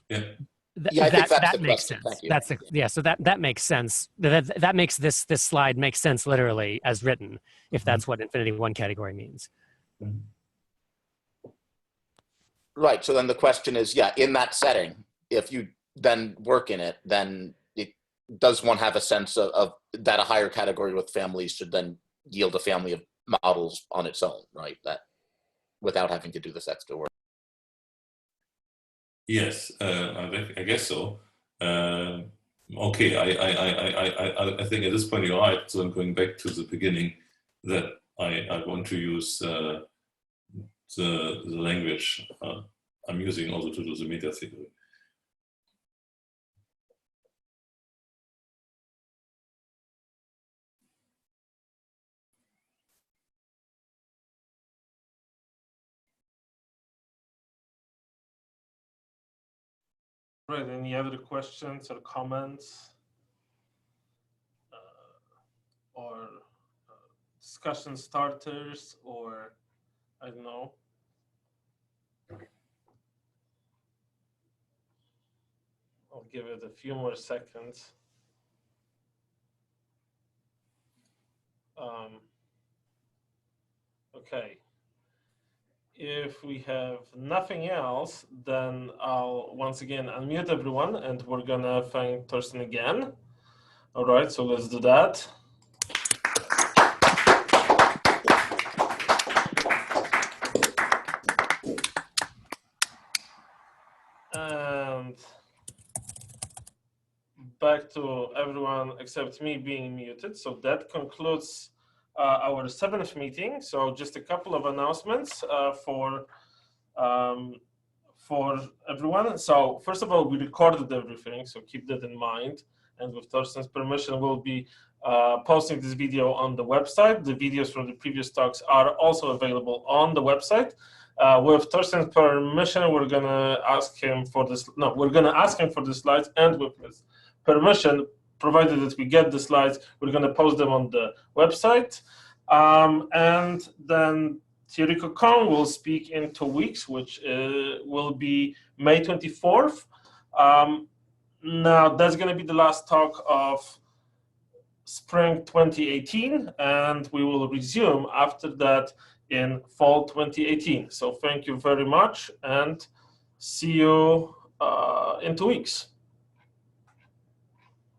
I think that's the makes question. sense. Thank you. So that makes sense. That makes this slide make sense literally as written, if that's what infinity one category means. Right. So then the question is, in that setting, if you then work in it, then does one have a sense of that a higher category with families should then yield a family of models on its own, right? That without having to do this extra work. Yes, I guess so. Okay, I think at this point you're right. So I'm going back to the beginning that I want to use the language I'm using also to do the meta theory. Right, any other questions or comments or discussion starters, or I don't know. I'll give it a few more seconds. Okay. If we have nothing else, then I'll once again unmute everyone, and we're gonna thank Thorsten again. All right, so let's do that. And back to everyone except me being muted. So that concludes our 7th meeting. So just a couple of announcements for everyone. So first of all, we recorded everything, so keep that in mind. And with Thorsten's permission, we'll be posting this video on the website. The videos from the previous talks are also available on the website. With Thorsten's permission, we're gonna ask him for this. No, we're gonna ask him for the slides, and with his permission, provided that we get the slides, we're gonna post them on the website. And then Theoretical Con will speak in 2 weeks, which will be May 24th. Now, that's going to be the last talk of spring 2018, and we will resume after that in fall 2018. So thank you very much, and see you in 2 weeks.